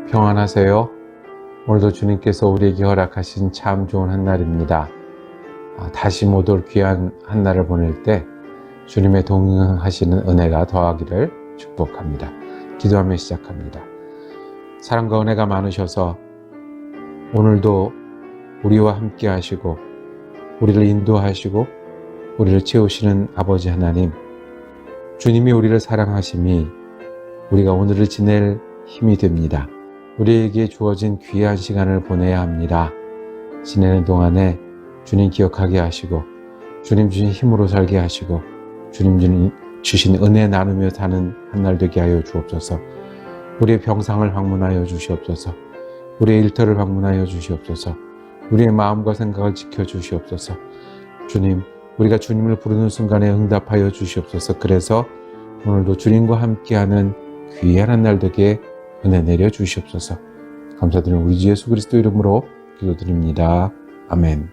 평안하세요. 오늘도 주님께서 우리에게 허락하신 참 좋은 한날입니다. 다시 못 올 귀한 한날을 보낼 때 주님의 동행하시는 은혜가 더하기를 축복합니다. 기도하며 시작합니다. 사랑과 은혜가 많으셔서 오늘도 우리와 함께 하시고 우리를 인도하시고 우리를 채우시는 아버지 하나님, 주님이 우리를 사랑하심이 우리가 오늘을 지낼 힘이 됩니다. 우리에게 주어진 귀한 시간을 보내야 합니다. 지내는 동안에 주님 기억하게 하시고 주님 주신 힘으로 살게 하시고 주님 주신 은혜 나누며 사는 한날 되게 하여 주옵소서. 우리의 병상을 방문하여 주시옵소서. 우리의 일터를 방문하여 주시옵소서. 우리의 마음과 생각을 지켜주시옵소서. 주님, 우리가 주님을 부르는 순간에 응답하여 주시옵소서. 그래서 오늘도 주님과 함께하는 귀한 한날 되게 은혜 내려 주시옵소서. 감사드리는 우리 주 예수 그리스도 이름으로 기도드립니다. 아멘.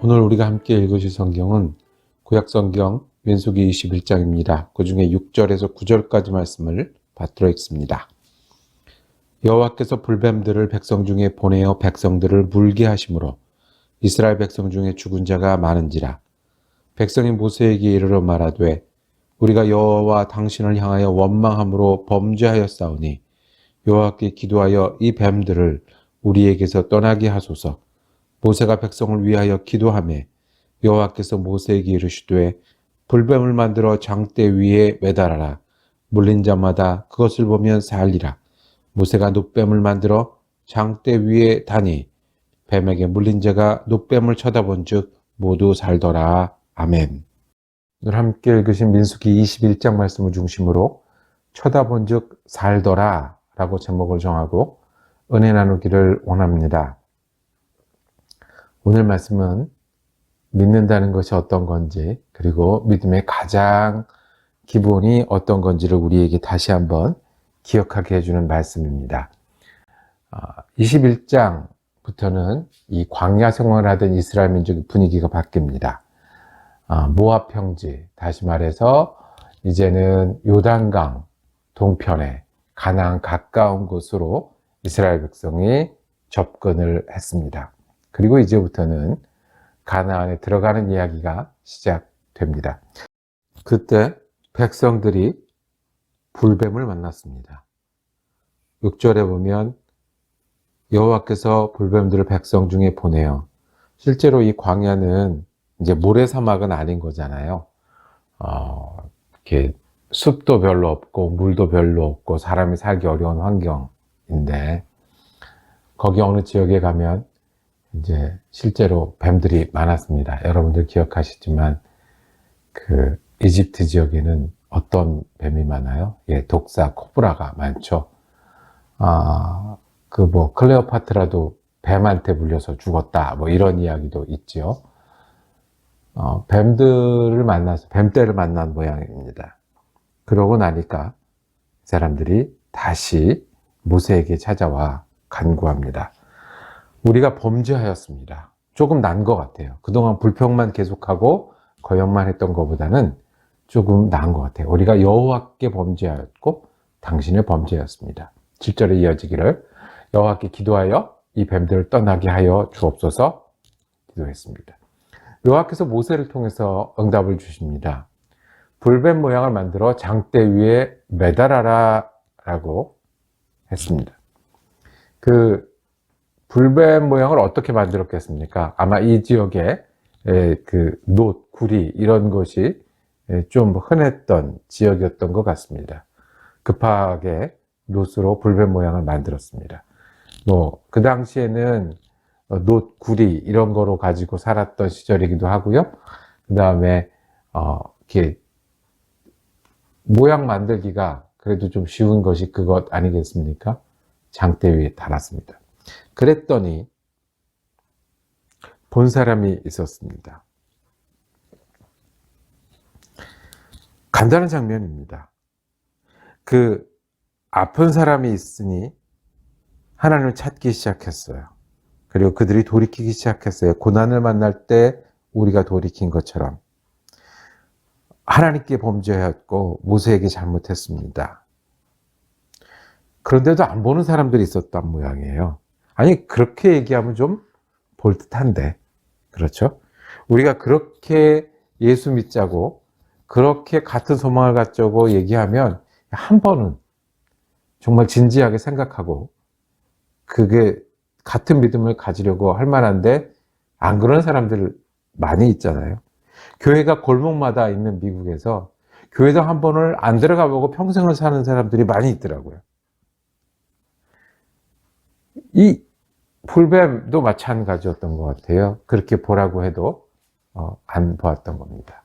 오늘 우리가 함께 읽으실 성경은 구약성경 민수기 21장입니다. 그 중에 6절에서 9절까지 말씀을 받들어 읽습니다. 여호와께서 불뱀들을 백성 중에 보내어 백성들을 물게 하심으로 이스라엘 백성 중에 죽은 자가 많은지라. 백성이 모세에게 이르러 말하되 우리가 여호와와 당신을 향하여 원망함으로 범죄하였사오니 여호와께 기도하여 이 뱀들을 우리에게서 떠나게 하소서. 모세가 백성을 위하여 기도하매 여호와께서 모세에게 이르시되 불뱀을 만들어 장대 위에 매달아라. 물린 자마다 그것을 보면 살리라. 모세가 놋뱀을 만들어 장대 위에 다니 뱀에게 물린 자가 놋뱀을 쳐다본 즉 모두 살더라. 아멘. 오늘 함께 읽으신 민수기 21장 말씀을 중심으로 쳐다본 즉 살더라 라고 제목을 정하고 은혜 나누기를 원합니다. 오늘 말씀은 믿는다는 것이 어떤 건지, 그리고 믿음의 가장 기본이 어떤 건지를 우리에게 다시 한번 기억하게 해주는 말씀입니다. 21장부터는 이 광야 생활을 하던 이스라엘 민족의 분위기가 바뀝니다. 모압 평지, 다시 말해서 이제는 요단강 동편에 가나안 가까운 곳으로 이스라엘 백성이 접근을 했습니다. 그리고 이제부터는 가나안에 들어가는 이야기가 시작됩니다. 그때 백성들이 불뱀을 만났습니다. 6절에 보면 여호와께서 불뱀들을 백성 중에 보내요. 실제로 이 광야는 이제 모래사막은 아닌 거잖아요. 이렇게 숲도 별로 없고 물도 별로 없고 사람이 살기 어려운 환경인데 거기 어느 지역에 가면 이제 실제로 뱀들이 많았습니다. 여러분들 기억하시지만 그 이집트 지역에는 어떤 뱀이 많아요? 예, 독사 코브라가 많죠. 클레오파트라도 뱀한테 물려서 죽었다. 뭐 이런 이야기도 있죠. 뱀들을 만나서 뱀떼를 만난 모양입니다. 그러고 나니까 사람들이 다시 모세에게 찾아와 간구합니다. 우리가 범죄하였습니다. 조금 난 것 같아요. 그동안 불평만 계속하고 거역만 했던 것보다는 조금 나은 것 같아요. 우리가 여호와께 범죄하였고 당신의 범죄였습니다. 7절에 이어지기를 여호와께 기도하여 이 뱀들을 떠나게 하여 주옵소서 기도했습니다. 여호와께서 모세를 통해서 응답을 주십니다. 불뱀 모양을 만들어 장대 위에 매달아라 라고 했습니다. 그 불뱀 모양을 어떻게 만들었겠습니까? 아마 이 지역에 놋, 구리 이런 것이 좀 흔했던 지역이었던 것 같습니다. 급하게 놋으로 불뱀 모양을 만들었습니다. 그 당시에는 놋, 구리 이런 거로 가지고 살았던 시절이기도 하고요. 그 다음에 이렇게 모양 만들기가 그래도 좀 쉬운 것이 그것 아니겠습니까? 장대 위에 달았습니다. 그랬더니 본 사람이 있었습니다. 간단한 장면입니다. 그 아픈 사람이 있으니 하나님을 찾기 시작했어요. 그리고 그들이 돌이키기 시작했어요. 고난을 만날 때 우리가 돌이킨 것처럼 하나님께 범죄하였고 모세에게 잘못했습니다. 그런데도 안 보는 사람들이 있었단 모양이에요. 아니, 그렇게 얘기하면 좀 볼 듯한데. 그렇죠? 우리가 그렇게 예수 믿자고, 그렇게 같은 소망을 갖자고 얘기하면 한 번은 정말 진지하게 생각하고 그게 같은 믿음을 가지려고 할 만한데 안 그런 사람들 많이 있잖아요. 교회가 골목마다 있는 미국에서 교회당 한 번을 안 들어가 보고 평생을 사는 사람들이 많이 있더라고요. 이 풀뱀도 마찬가지였던 것 같아요. 그렇게 보라고 해도 안 보았던 겁니다.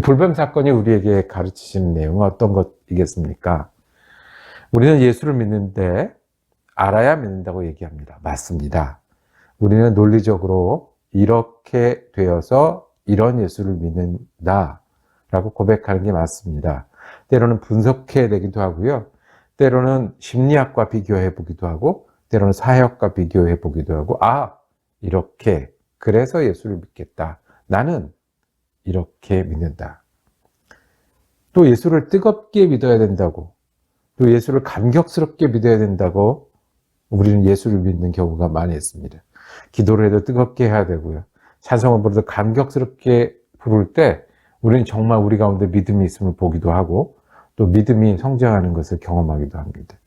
불뱀 사건이 우리에게 가르치시는 내용은 어떤 것이겠습니까? 우리는 예수를 믿는데 알아야 믿는다고 얘기합니다. 맞습니다. 우리는 논리적으로 이렇게 되어서 이런 예수를 믿는다 라고 고백하는 게 맞습니다. 때로는 분석해 내기도 하고요. 때로는 심리학과 비교해 보기도 하고 때로는 사회학과 비교해 보기도 하고 이렇게 그래서 예수를 믿겠다. 나는 이렇게 믿는다. 또 예수를 뜨겁게 믿어야 된다고 또 예수를 감격스럽게 믿어야 된다고 우리는 예수를 믿는 경우가 많이 있습니다. 기도를 해도 뜨겁게 해야 되고요. 찬송을 부르도 감격스럽게 부를 때 우리는 정말 우리 가운데 믿음이 있음을 보기도 하고 또 믿음이 성장하는 것을 경험하기도 합니다.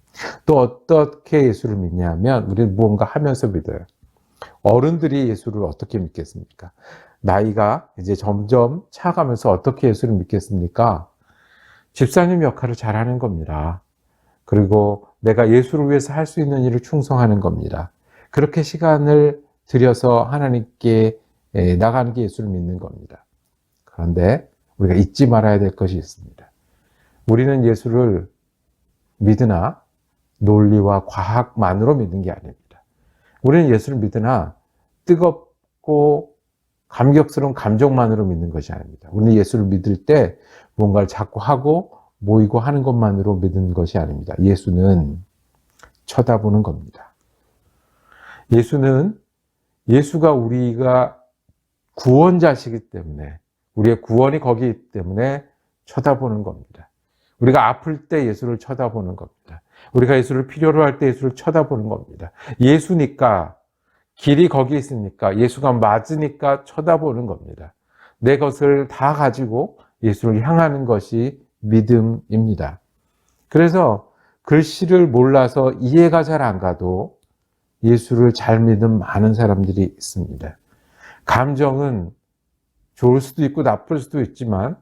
또 어떻게 예수를 믿냐면 우리는 무언가 하면서 믿어요. 어른들이 예수를 어떻게 믿겠습니까? 나이가 이제 점점 차가면서 어떻게 예수를 믿겠습니까? 집사님 역할을 잘하는 겁니다. 그리고 내가 예수를 위해서 할 수 있는 일을 충성하는 겁니다. 그렇게 시간을 들여서 하나님께 나가는 게 예수를 믿는 겁니다. 그런데 우리가 잊지 말아야 될 것이 있습니다. 우리는 예수를 믿으나 논리와 과학만으로 믿는 게 아닙니다. 우리는 예수를 믿으나 뜨겁고 감격스러운 감정만으로 믿는 것이 아닙니다. 우리는 예수를 믿을 때 뭔가를 자꾸 하고 모이고 하는 것만으로 믿는 것이 아닙니다. 예수는 쳐다보는 겁니다. 예수가 우리가 구원자시기 때문에 우리의 구원이 거기 있기 때문에 쳐다보는 겁니다. 우리가 아플 때 예수를 쳐다보는 겁니다. 우리가 예수를 필요로 할 때 예수를 쳐다보는 겁니다. 예수니까 길이 거기 있으니까 예수가 맞으니까 쳐다보는 겁니다. 내 것을 다 가지고 예수를 향하는 것이 믿음입니다. 그래서 글씨를 몰라서 이해가 잘 안 가도 예수를 잘 믿는 많은 사람들이 있습니다. 감정은 좋을 수도 있고 나쁠 수도 있지만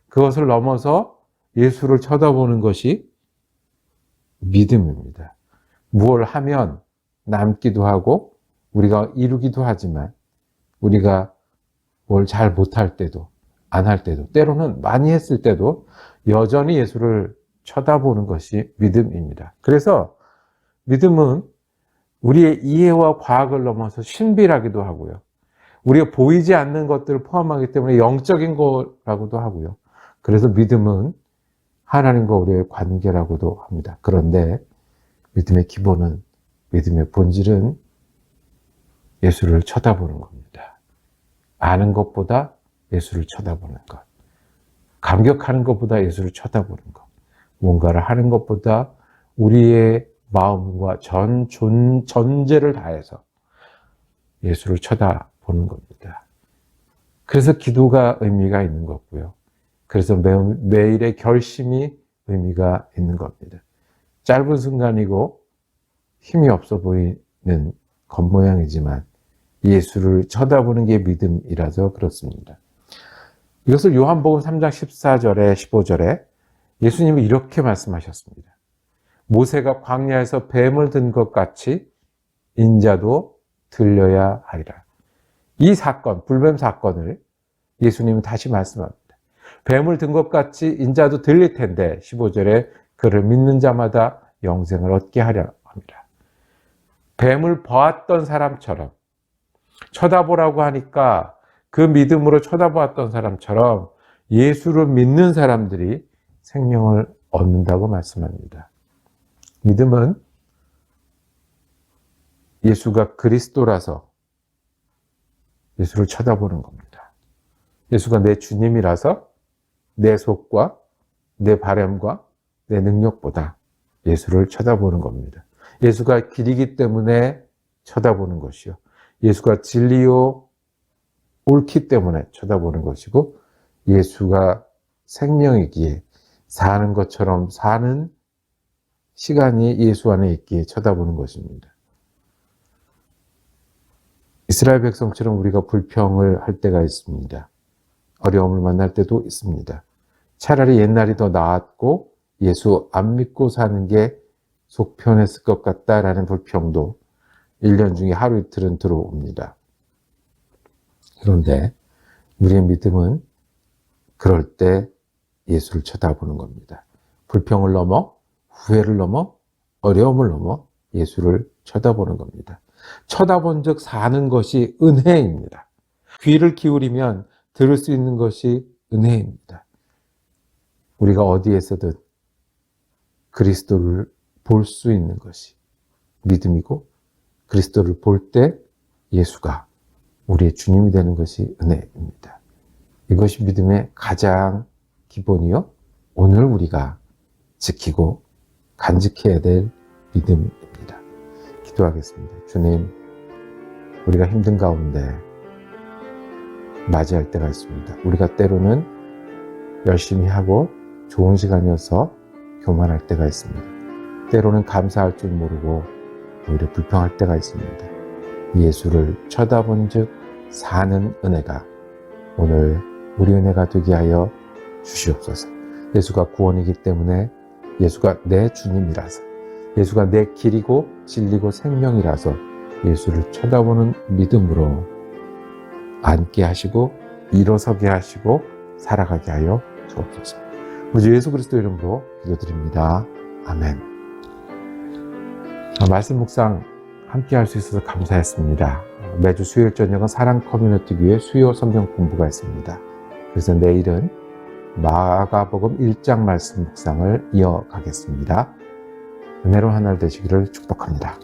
그것을 넘어서 예수를 쳐다보는 것이 믿음입니다. 무엇을 하면 남기도 하고 우리가 이루기도 하지만 우리가 뭘 잘 못할 때도 안 할 때도 때로는 많이 했을 때도 여전히 예수를 쳐다보는 것이 믿음입니다. 그래서 믿음은 우리의 이해와 과학을 넘어서 신비라기도 하고요. 우리가 보이지 않는 것들을 포함하기 때문에 영적인 거라고도 하고요. 그래서 믿음은 하나님과 우리의 관계라고도 합니다. 그런데 믿음의 기본은, 믿음의 본질은 예수를 쳐다보는 겁니다. 아는 것보다 예수를 쳐다보는 것. 감격하는 것보다 예수를 쳐다보는 것. 뭔가를 하는 것보다 우리의 마음과 전제를 다해서 예수를 쳐다보는 겁니다. 그래서 기도가 의미가 있는 거고요. 그래서 매일의 결심이 의미가 있는 겁니다. 짧은 순간이고 힘이 없어 보이는 겉모양이지만 예수를 쳐다보는 게 믿음이라서 그렇습니다. 이것을 요한복음 3장 14절에 15절에 예수님이 이렇게 말씀하셨습니다. 모세가 광야에서 뱀을 든 것 같이 인자도 들려야 하리라. 이 사건, 불뱀 사건을 예수님은 다시 말씀합니다. 뱀을 든 것 같이 인자도 들릴 텐데 15절에 그를 믿는 자마다 영생을 얻게 하려 합니다. 뱀을 보았던 사람처럼 쳐다보라고 하니까 그 믿음으로 쳐다보았던 사람처럼 예수를 믿는 사람들이 생명을 얻는다고 말씀합니다. 믿음은 예수가 그리스도라서 예수를 쳐다보는 겁니다. 예수가 내 주님이라서 내 속과 내 바람과 내 능력보다 예수를 쳐다보는 겁니다. 예수가 길이기 때문에 쳐다보는 것이요. 예수가 진리요 옳기 때문에 쳐다보는 것이고, 예수가 생명이기에 사는 것처럼 사는 시간이 예수 안에 있기에 쳐다보는 것입니다. 이스라엘 백성처럼 우리가 불평을 할 때가 있습니다. 어려움을 만날 때도 있습니다. 차라리 옛날이 더 나았고 예수 안 믿고 사는 게 속 편했을 것 같다라는 불평도 1년 중에 하루 이틀은 들어옵니다. 그런데 우리의 믿음은 그럴 때 예수를 쳐다보는 겁니다. 불평을 넘어, 후회를 넘어, 어려움을 넘어 예수를 쳐다보는 겁니다. 쳐다본 즉 사는 것이 은혜입니다. 귀를 기울이면 들을 수 있는 것이 은혜입니다. 우리가 어디에서든 그리스도를 볼 수 있는 것이 믿음이고, 그리스도를 볼 때 예수가 우리의 주님이 되는 것이 은혜입니다. 이것이 믿음의 가장 기본이요, 오늘 우리가 지키고 간직해야 될 믿음입니다. 기도하겠습니다. 주님, 우리가 힘든 가운데 맞이할 때가 있습니다. 우리가 때로는 열심히 하고 좋은 시간이어서 교만할 때가 있습니다. 때로는 감사할 줄 모르고 오히려 불평할 때가 있습니다. 예수를 쳐다본 즉 사는 은혜가 오늘 우리 은혜가 되게 하여 주시옵소서. 예수가 구원이기 때문에, 예수가 내 주님이라서, 예수가 내 길이고 진리고 생명이라서 예수를 쳐다보는 믿음으로 앉게 하시고 일어서게 하시고 살아가게 하여 주옵소서. 우리 주 예수 그리스도 이름으로 기도드립니다. 아멘. 말씀 묵상 함께 할 수 있어서 감사했습니다. 매주 수요일 저녁은 사랑 커뮤니티 교회 수요 성경 공부가 있습니다. 그래서 내일은 마가복음 1장 말씀 묵상을 이어가겠습니다. 은혜로운 한 날 되시기를 축복합니다.